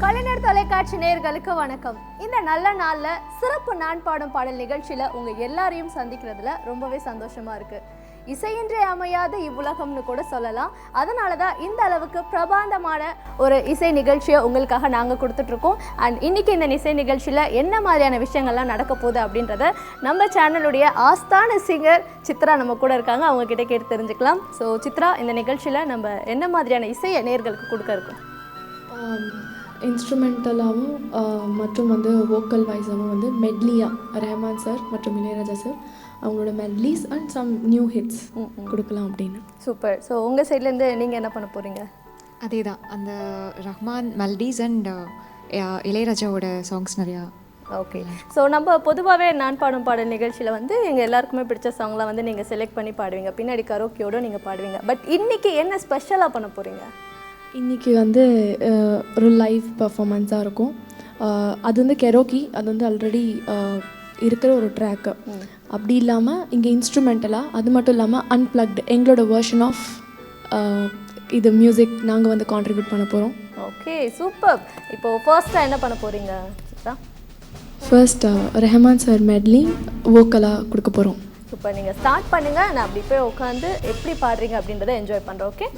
கலைஞர் தொலைக்காட்சி நேயர்களுக்கு வணக்கம். இந்த நல்ல நாளில் சிறப்பு நான் பாடும் பாடல் நிகழ்ச்சியில் உங்கள் எல்லாரையும் சந்திக்கிறதுல ரொம்பவே சந்தோஷமாக இருக்குது. இசையின்றி அமையாத இவ்வுலகம்னு கூட சொல்லலாம். அதனால தான் இந்த அளவுக்கு பிரபாந்தமான ஒரு இசை நிகழ்ச்சியை உங்களுக்காக நாங்கள் கொடுத்துட்ருக்கோம். அண்ட் இன்றைக்கி இந்த இசை நிகழ்ச்சியில் என்ன மாதிரியான விஷயங்கள்லாம் நடக்க போகுது அப்படின்றத நம்ம சேனலுடைய ஆஸ்தான சிங்கர் சித்ரா நம்ம கூட இருக்காங்க. அவங்கக்கிட்ட கேட்டு தெரிஞ்சுக்கலாம். ஸோ சித்ரா, இந்த நிகழ்ச்சியில் நம்ம என்ன மாதிரியான இசையை நேயர்களுக்கு கொடுக்க இருக்கோம்? இன்ஸ்ட்ருமெண்டலாகவும் மற்றும் வோக்கல் வைஸாகவும் மெட்லியாக ரஹ்மான் சார் மற்றும் இளையராஜா சார் அவங்களோட மெட்லிஸ் அண்ட் சம் நியூ ஹிட்ஸ் கொடுக்கலாம் அப்படின்னு. சூப்பர். ஸோ உங்கள் சைட்லேருந்து நீங்கள் என்ன பண்ண போகிறீங்க? அதே தான், அந்த ரஹ்மான் மெலடிஸ் அண்ட் இளையராஜாவோட சாங்ஸ் நிறையா. ஓகே. ஸோ நம்ம பொதுவாகவே நான் பாடும் பாடல் நிகழ்ச்சியில் எங்கள் எல்லாருக்குமே பிடிச்ச சாங்லாம் நீங்கள் செலக்ட் பண்ணி பாடுவீங்க, பின்னாடி கரோக்கியோடு நீங்கள் பாடுவீங்க. பட் இன்றைக்கி என்ன ஸ்பெஷலாக பண்ண போகிறீங்க? இன்றைக்கி ஒரு லைவ் பர்ஃபார்மன்ஸாக இருக்கும். அது கெரோக்கி, அது ஆல்ரெடி இருக்கிற ஒரு ட்ராக்கு. அப்படி இல்லாமல் இங்கே இன்ஸ்ட்ருமெண்டலாக, அது மட்டும் இல்லாமல் அன்பிளக்டு எங்களோட வெர்ஷன் ஆஃப் இது மியூசிக் நாங்கள் கான்ட்ரிபியூட் பண்ண போகிறோம். Okay, super. இப்போது ஃபர்ஸ்ட்டாக என்ன பண்ண போகிறீங்க Chitra? First Rahman sir medley வோக்கலாக கொடுக்க போகிறோம். சூப்பர். நீங்கள் ஸ்டார்ட் பண்ணுங்கள், நான் அப்படி போய் உட்காந்து எப்படி பாடுறீங்க அப்படின்றத என்ஜாய் பண்ணுறேன். ஓகே.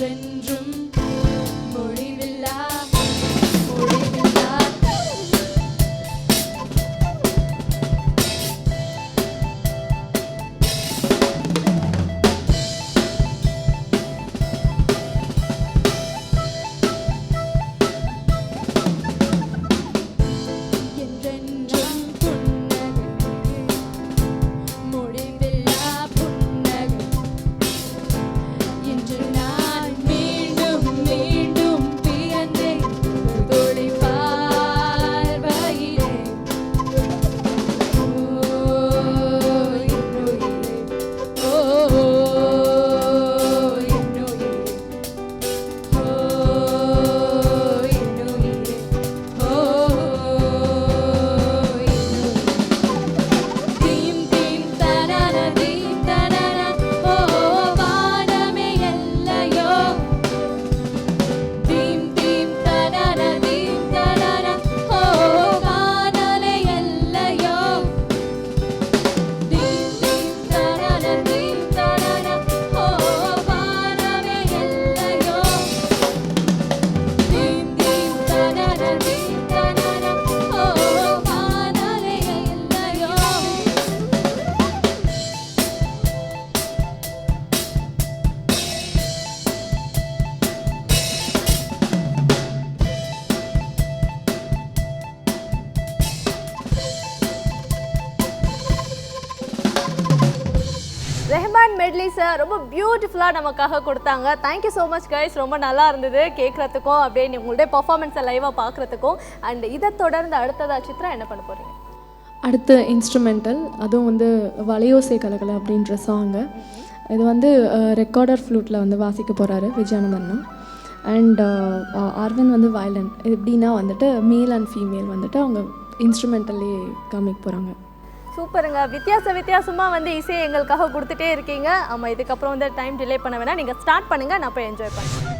என்றென்றும் மொழிவில்லா மொழிவில்லா என்றென்றும் புன்னகை மொழிவில்லா புன்னகை இன்று நான் மீண்டும் மீண்டும் பிறந்தேன் தொலை பார்வையிலே ஓ என்னுயிரே ஓ என்னுயிரே ஓ என்னுயிரே ஓ தீம் தீம் தரர தீம் தரர ஓ வானமே எல்லையோ தீம் தீம் தரர தீம் தரர ஓ வானலே எல்லையோ தீம் தீம் தரர தீம் தரர ஓ வானமே எல்லையோ தீம் தீம் தரர தீம் தரர ஓ வானலே எல்லையோ ரெஹ்மான் மெட்லி சார் ரொம்ப பியூட்டிஃபுல்லாக நமக்காக கொடுத்தாங்க. Thank you so much guys. ரொம்ப நல்லா இருந்தது கேட்குறதுக்கும் அப்படியே உங்களுடைய பர்ஃபார்மன்ஸை லைவாக பார்க்குறதுக்கும். அண்ட் இதை தொடர்ந்து அடுத்ததா சித்ரா என்ன பண்ண போகிறீங்க? அடுத்து இன்ஸ்ட்ருமெண்டல், அதுவும் வந்து வளையோசை கலகல அப்படின்ற சாங்கு. இது வந்து ரெக்கார்டர் ஃப்ளூட்டில் வந்து வாசிக்க போகிறாரு விஜயானந்தன். அண்ட் ஆர்வன் வந்து வயலன். எப்படின்னா வந்துட்டு மேல் அண்ட் ஃபீமேல் வந்துட்டு அவங்க இன்ஸ்ட்ருமெண்டல்லே காமிக்க போகிறாங்க. சூப்பருங்க. வித்தியாசமாக வந்து இசையை எங்களுக்காக கொடுத்துட்டே இருக்கீங்க. ஆமாம், இதுக்கப்புறம் வந்து டைம் டிலே பண்ண வேணாம், நீங்கள் ஸ்டார்ட் பண்ணுங்கள், நான் போய் என்ஜாய் பண்ணுறேன்.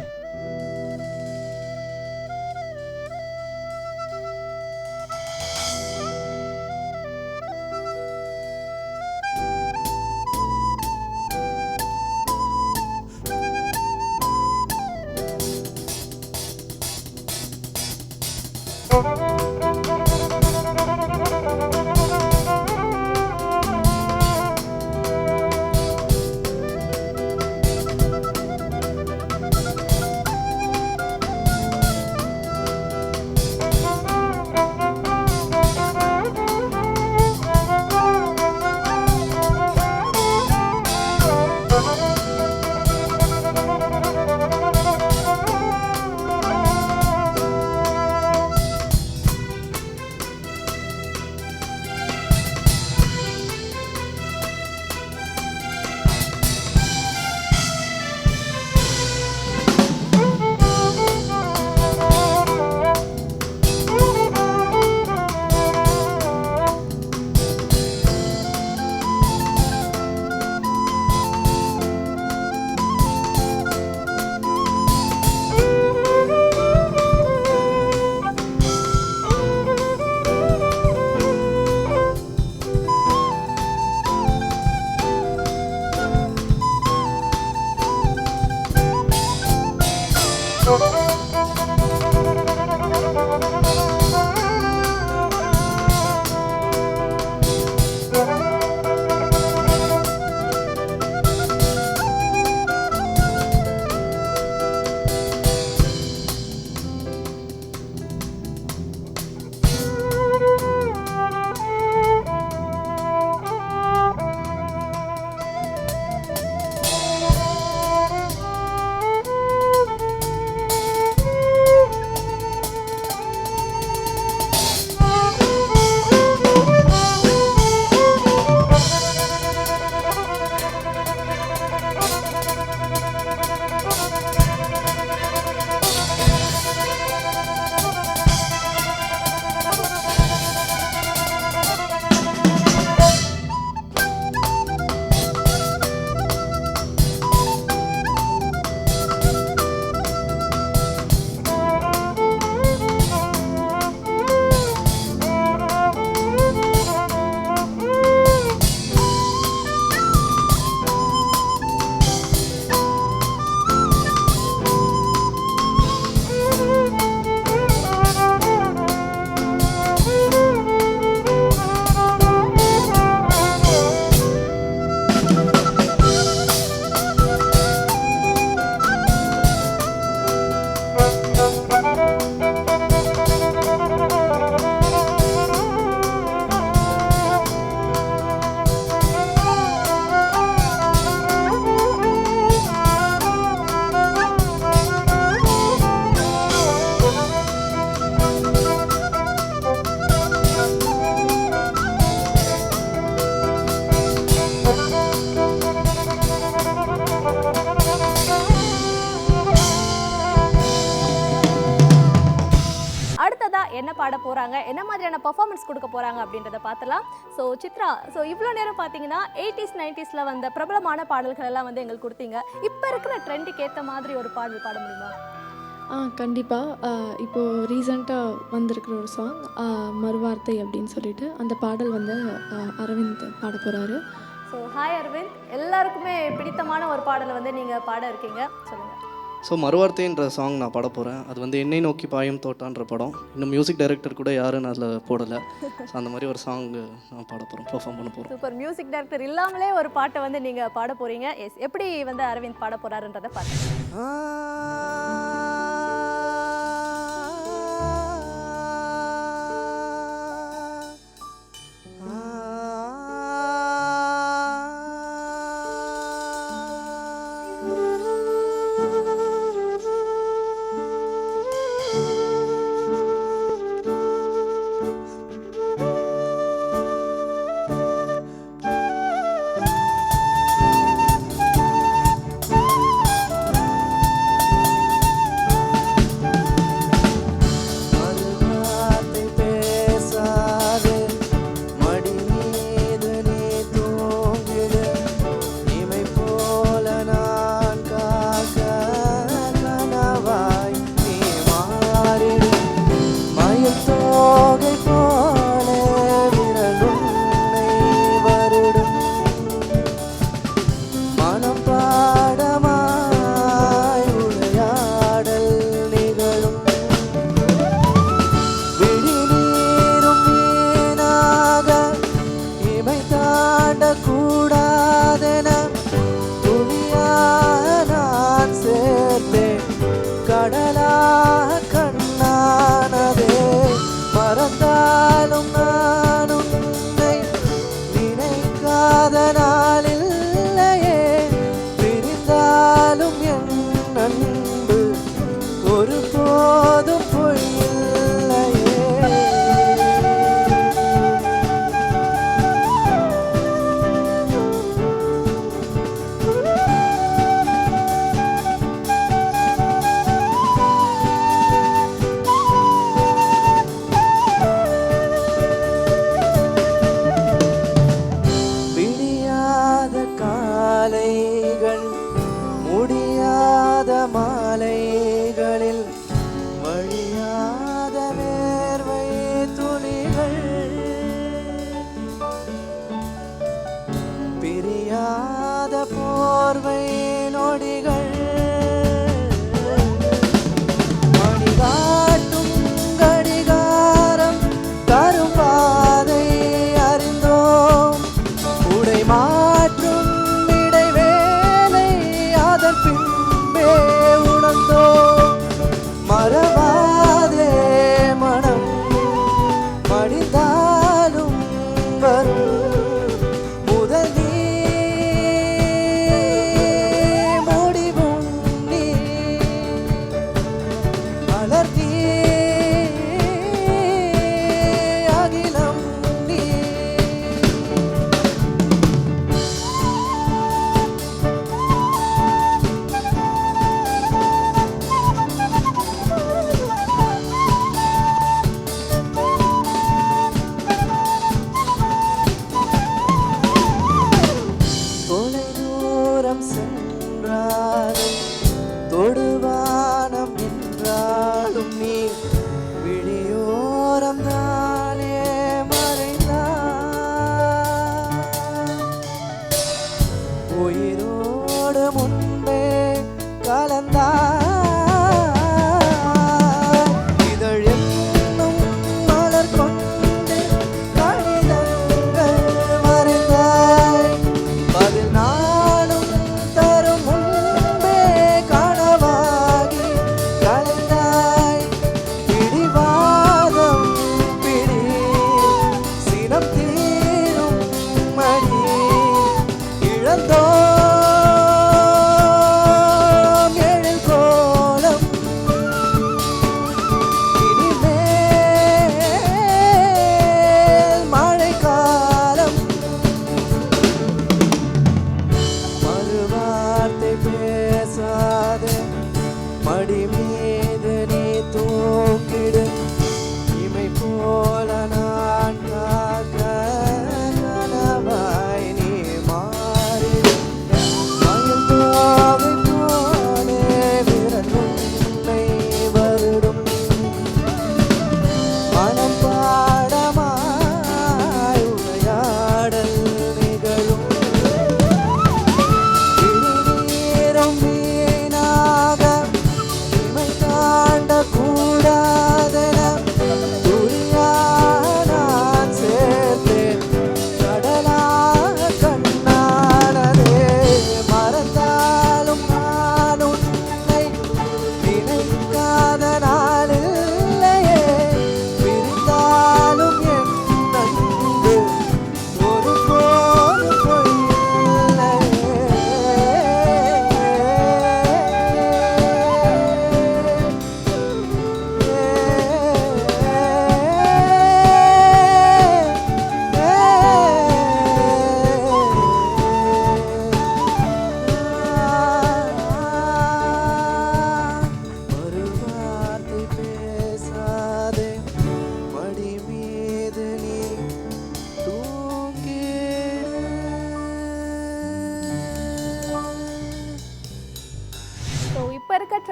போகிறாங்க, என்ன மாதிரியான பர்ஃபார்மன்ஸ் கொடுக்க போகிறாங்க அப்படின்றத பார்த்துலாம். ஸோ சித்ரா, ஸோ இவ்வளோ நேரம் பார்த்தீங்கன்னா 80s 90s வந்த பிரபலமான பாடல்கள் எல்லாம் வந்து எங்களுக்கு கொடுத்தீங்க. இப்போ இருக்கிற ட்ரெண்டுக்கு ஏற்ற மாதிரி ஒரு பாடல் பாட முடியுமா? கண்டிப்பாக. இப்போது ரீசண்டாக வந்திருக்கிற ஒரு சாங் மறுவார்த்தை அப்படின்னு சொல்லிட்டு அந்த பாடல் வந்து அரவிந்த் பாட போகிறாரு. ஸோ ஹாய் அரவிந்த், எல்லாருக்குமே பிடித்தமான ஒரு பாடலை வந்து நீங்கள் பாட இருக்கீங்க, சொல்லுங்கள். ஸோ மறுவார்த்தைன்ற சாங் நான் பாட போகிறேன். அது வந்து என்னை நோக்கி பாயும் தோட்டான்ற படம். இன்னும் மியூசிக் டைரக்டர் கூட யாரும் அதில் போடலை. ஸோ அந்த மாதிரி ஒரு சாங் நான் பாட போகிறோம், பெர்ஃபார்ம் பண்ண போகிறோம். சூப்பர். மியூசிக் டைரக்டர் இல்லாமலே ஒரு பாட்டை வந்து நீங்கள் பாட போகிறீங்க. எஸ், எப்படி வந்து அரவிந்த் பாட போகிறாருன்றதை பார்த்து. முதல் நீ மூடி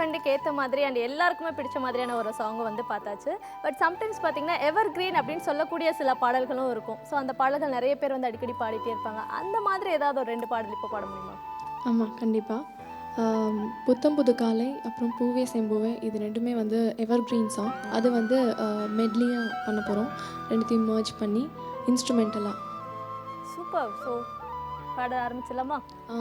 ட்ரெண்டுக்கு ஏற்ற மாதிரி அண்ட் எல்லாருக்குமே பிடிச்ச மாதிரியான ஒரு சாங்கை வந்து பார்த்தாச்சு. பட் சம்டைம்ஸ் பார்த்தீங்கன்னா எவர் கிரீன் அப்படின்னு சொல்லக்கூடிய சில பாடல்களும் இருக்கும். ஸோ அந்த பாடல்கள் நிறைய பேர் வந்து அடிக்கடி பாடிட்டே இருப்பாங்க. அந்த மாதிரி ஏதாவது ஒரு 2 பாடல் இப்போ பாட முடியுமா? ஆமாம், கண்டிப்பாக. புத்தம் புது காலை அப்புறம் பூவே செம்பூவே இது ரெண்டுமே வந்து எவர் கிரீன் சாங். அது வந்து மெட்லியாக பண்ண போகிறோம், ரெண்டுத்தையும் மர்ஜ் பண்ணி இன்ஸ்ட்ருமெண்டலாக. சூப்பர். ஸோ பாட ஆரம்பிச்சிடலாமா? ஆ.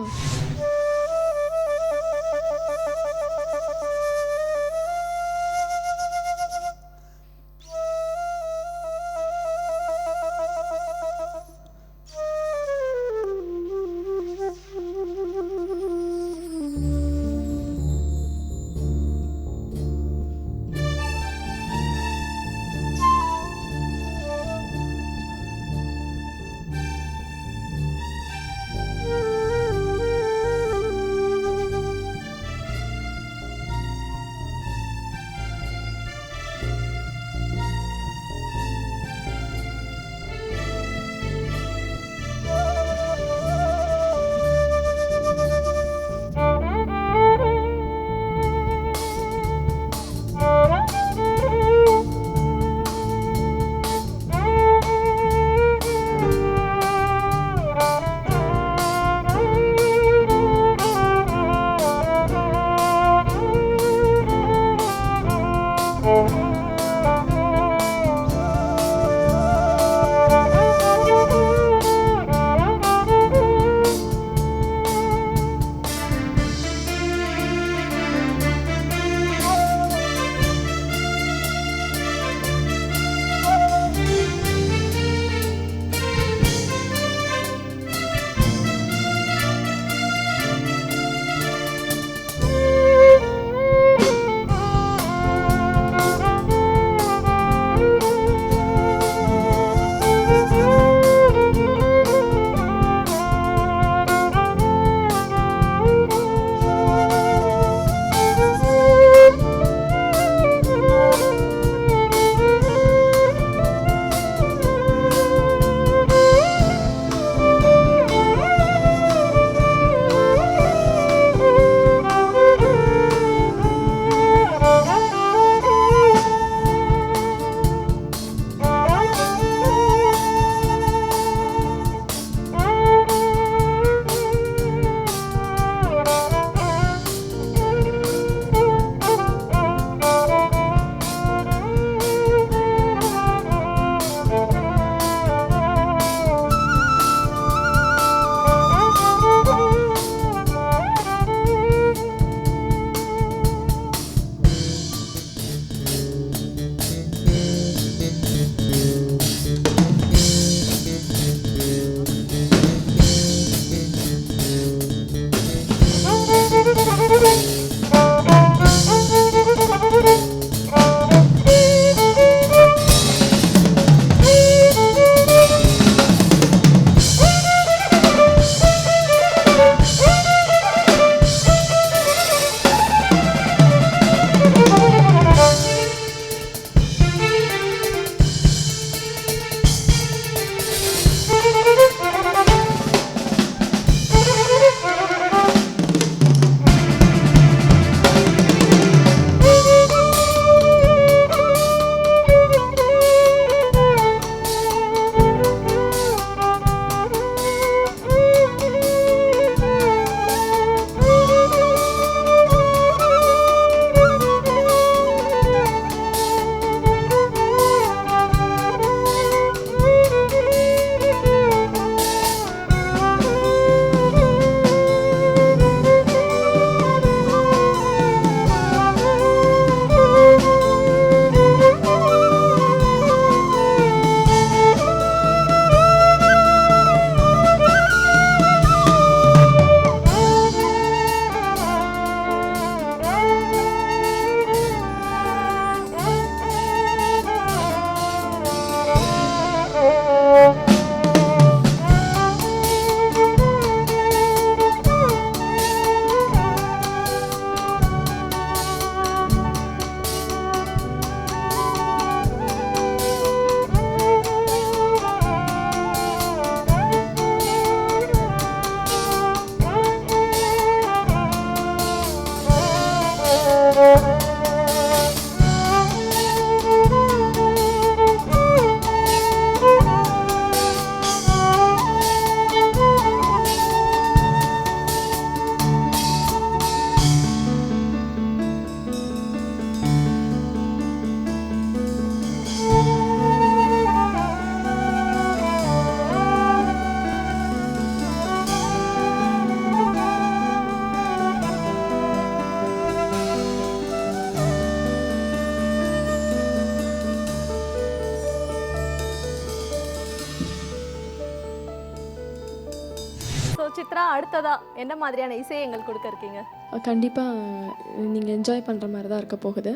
ஸோ சித்ரா, அடுத்ததா என்ன மாதிரியான இசையை எங்களுக்கு கொடுக்க இருக்கீங்க? கண்டிப்பாக நீங்கள் என்ஜாய் பண்ணுற மாதிரி தான் இருக்க போகுது.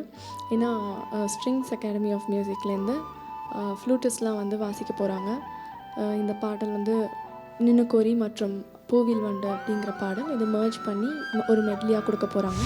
ஏன்னா ஸ்ட்ரிங்ஸ் அகாடமி ஆஃப் மியூசிக்லேருந்து ஃப்ளூட்டிஸ்ட்லாம் வந்து வாசிக்க போகிறாங்க. இந்த பாடல் வந்து நின்னு கோரி மற்றும் பூவில் வண்டு அப்படிங்கிற பாடல் இது மர்ஜ் பண்ணி ஒரு மெட்லியாக கொடுக்க போகிறாங்க.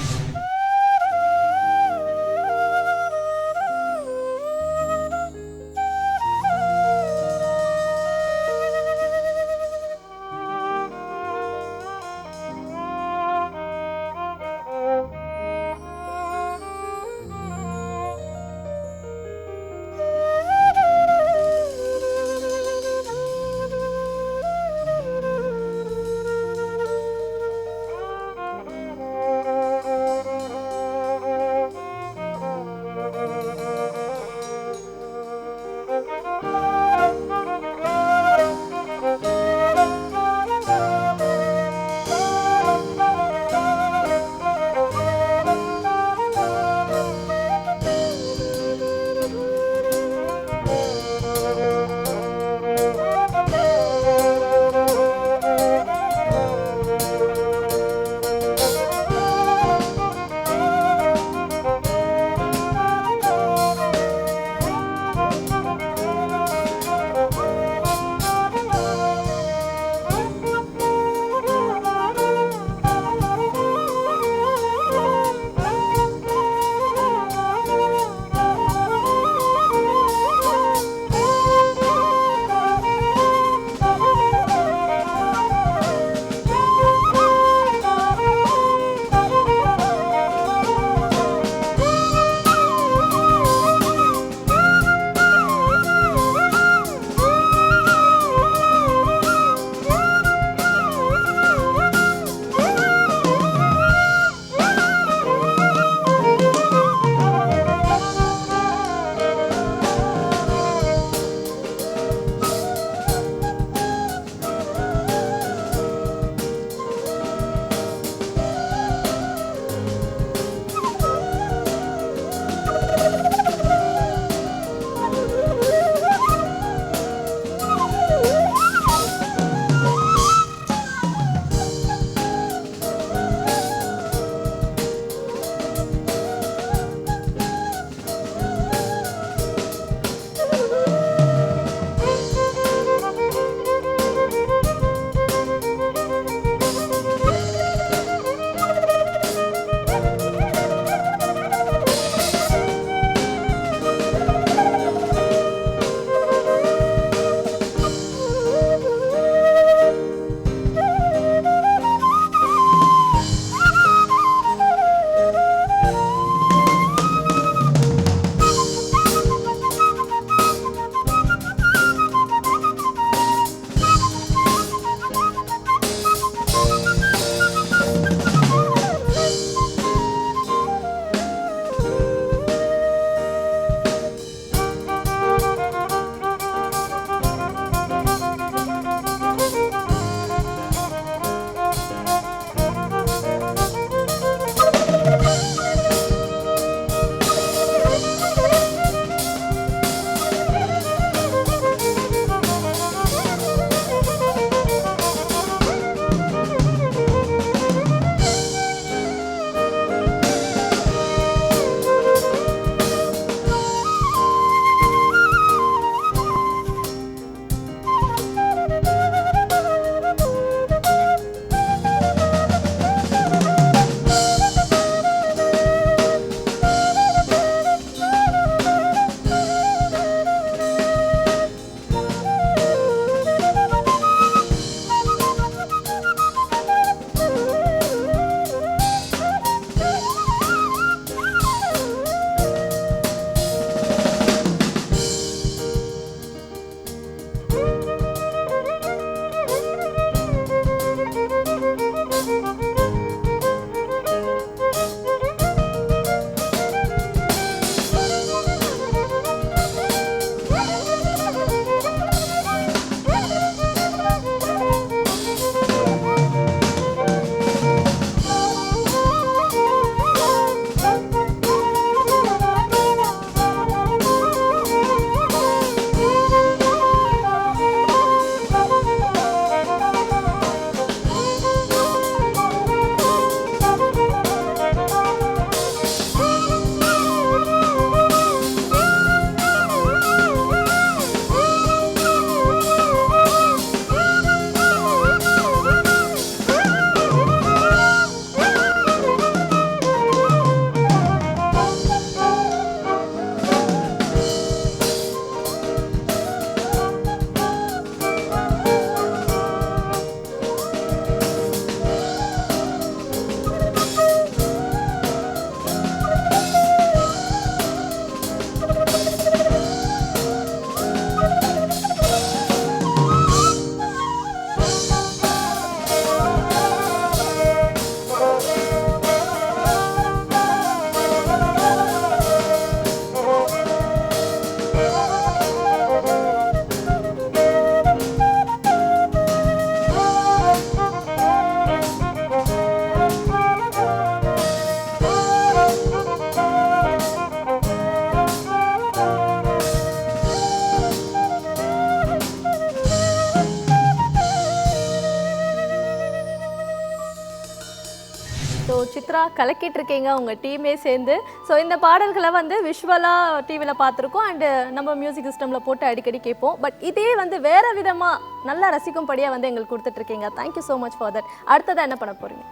சித்ரா கலக்கிட்டு இருக்கீங்க உங்கள் டீமே சேர்ந்து. ஸோ இந்த பாடல்களை வந்து விஷுவலாக டிவியில் பார்த்துருக்கோம் அண்டு நம்ம மியூசிக் சிஸ்டமில் போட்டு அடிக்கடி கேட்போம். பட் இதே வந்து வேறு விதமாக நல்லா ரசிக்கும்படியாக வந்து எங்களுக்கு கொடுத்துட்ருக்கீங்க. Thank you so much for that. அடுத்ததாக என்ன பண்ண போகிறீங்க?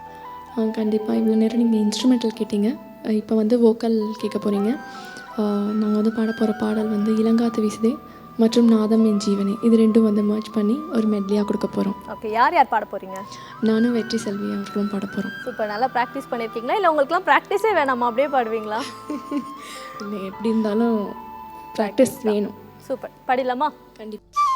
கண்டிப்பாக இவ்வளோ நேரம் நீங்கள் இன்ஸ்ட்ருமெண்டல் கேட்டீங்க, இப்போ வந்து வோக்கல் கேட்க போகிறீங்க. நாங்கள் வந்து பாட போகிற பாடல் வந்து இளங்காத்து வீசுதே மற்றும் நாதம் என் ஜீவனே, இது ரெண்டும் வந்து மர்ஜ் பண்ணி ஒரு மெட்லியாக கொடுக்க போகிறோம். ஓகே, யார் யார் பாட போகிறீங்க? நானும் வெற்றி செல்வி அவர்களும் பாட போகிறோம். சூப்பர். நல்லா ப்ராக்டிஸ் பண்ணியிருக்கீங்களா இல்லை உங்களுக்குலாம் ப்ராக்டிஸே வேணாமா, அப்படியே பாடுவீங்களா? இல்லை, எப்படி இருந்தாலும் ப்ராக்டிஸ் வேணும். சூப்பர், பாடிடலாமா? கண்டிப்பாக.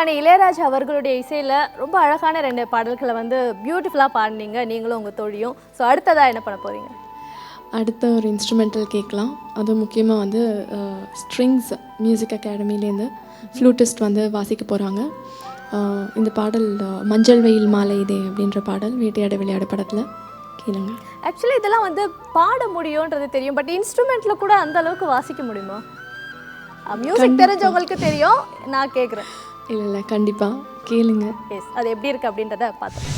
இசைஞானி இளையராஜா அவர்களுடைய இசையில் ரொம்ப அழகான 2 பாடல்களை வந்து பியூட்டிஃபுல்லாக பாடினீங்க நீங்களும் உங்கள் தோழியும். ஸோ அடுத்ததாக என்ன பண்ண போகிறீங்க? அடுத்த ஒரு இன்ஸ்ட்ருமெண்டல் கேட்கலாம். அது முக்கியமாக வந்து ஸ்ட்ரிங்ஸ் மியூசிக் அகாடமிலேருந்து ஃப்ளூட்டிஸ்ட் வந்து வாசிக்க போகிறாங்க. இந்த பாடல் மஞ்சள் வெயில் மாலை இதே அப்படின்ற பாடல் வேட்டையாட விளையாட படத்தில் கேளுங்க. ஆக்சுவலி இதெல்லாம் வந்து பாட முடியும்ன்றது தெரியும், பட் இன்ஸ்ட்ருமெண்ட்டில் கூட அந்த அளவுக்கு வாசிக்க முடியுமா? மியூசிக் தெரிஞ்சவங்களுக்கு தெரியும், நான் கேட்குறேன். இல்லை கண்டிப்பாக கேளுங்க. எஸ், அது எப்படி இருக்குது அப்படின்றத பார்த்தோம்.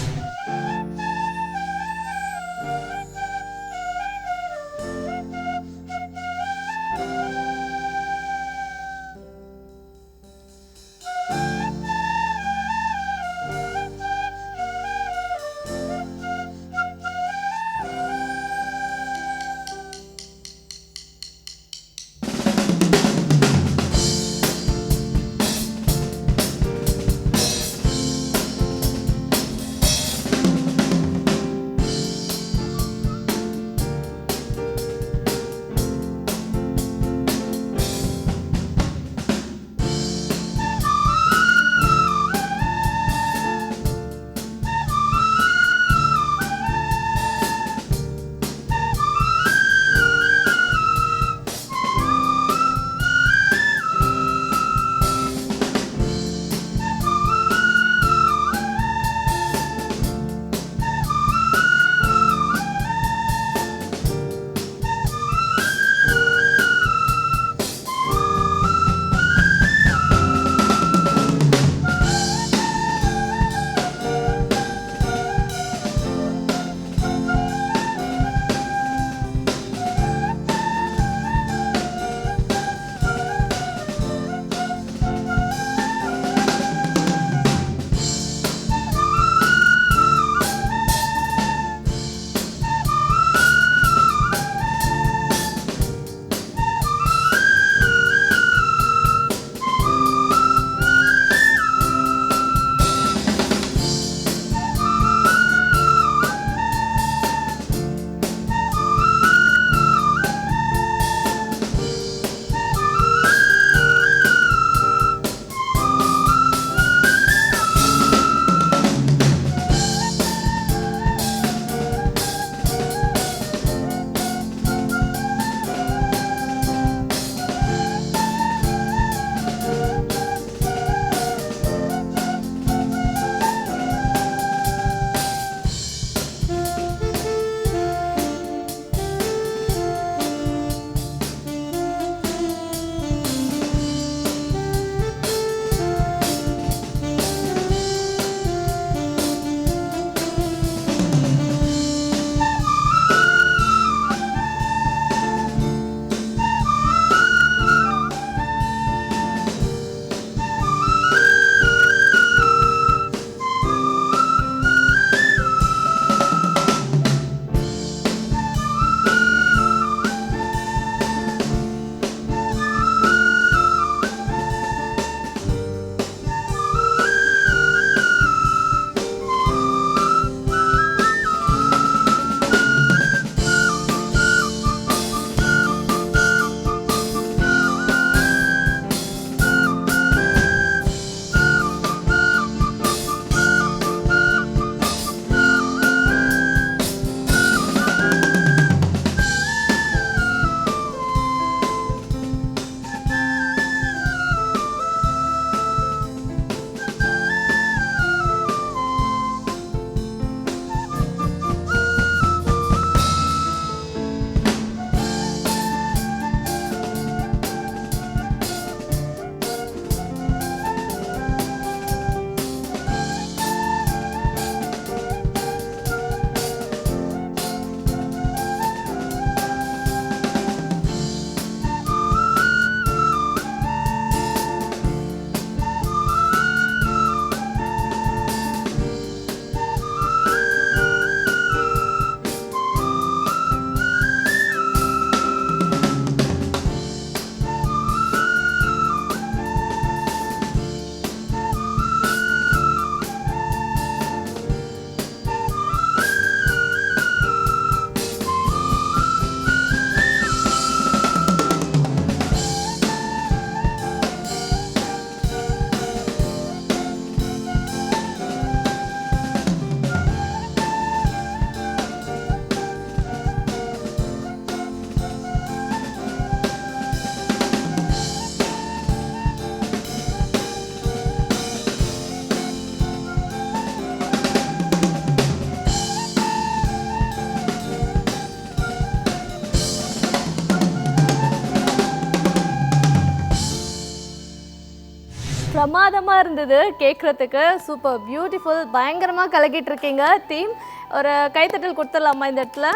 பிரமாதமாக இருந்தது கேட்குறதுக்கு. சூப்பர், பியூட்டிஃபுல், பயங்கரமாக கலக்கிட்டு இருக்கீங்க டீம். ஒரு கைத்தட்டல் கொடுத்துடலாமா இந்த இடத்துல?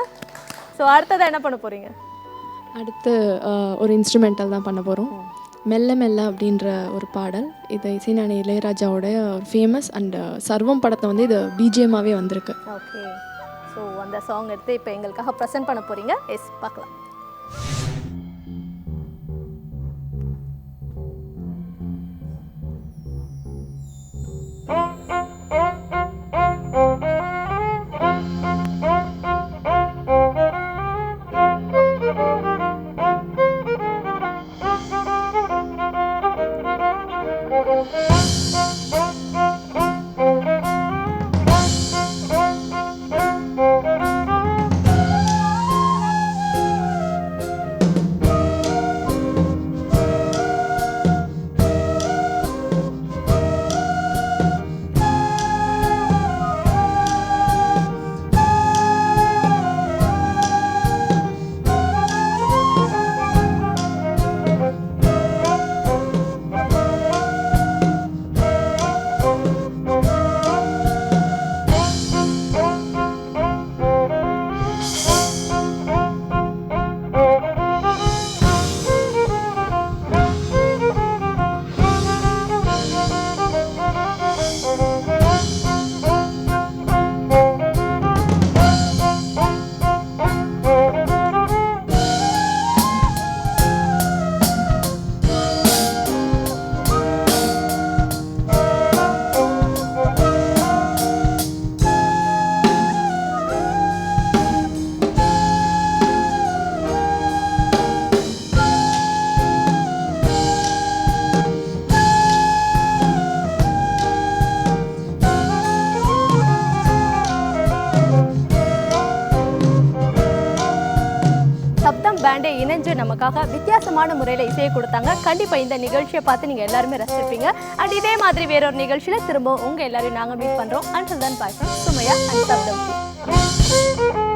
ஸோ அடுத்ததாக என்ன பண்ண போகிறீங்க? அடுத்து ஒரு இன்ஸ்ட்ருமெண்டல் தான் பண்ண போகிறோம். மெல்ல மெல்ல அப்படின்ற ஒரு பாடல். இது இசைஞானி இளையராஜாவோட ஃபேமஸ் அண்ட் சர்வம் படத்தை வந்து இது பிஜிஎம்மாகவே வந்திருக்கு. ஓகே, ஸோ அந்த சாங் எடுத்து இப்போ எங்களுக்காக ப்ரெசென்ட் பண்ண போகிறீங்க. எஸ், பார்க்கலாம். பேண்டே இணைஞ்சு நமக்காக வித்தியாசமான முறையில் இசையை கொடுத்தாங்க. கண்டிப்பாக இந்த நிகழ்ச்சியை பார்த்து நீங்கள் எல்லாருமே ரசிச்சிருப்பீங்க. அண்ட் இதே மாதிரி வேறொரு நிகழ்ச்சியில் திரும்ப உங்கள் எல்லாரையும் நாங்கள் மீட் பண்ணுறோம். And then bye from Sumaiya and சப்தம்.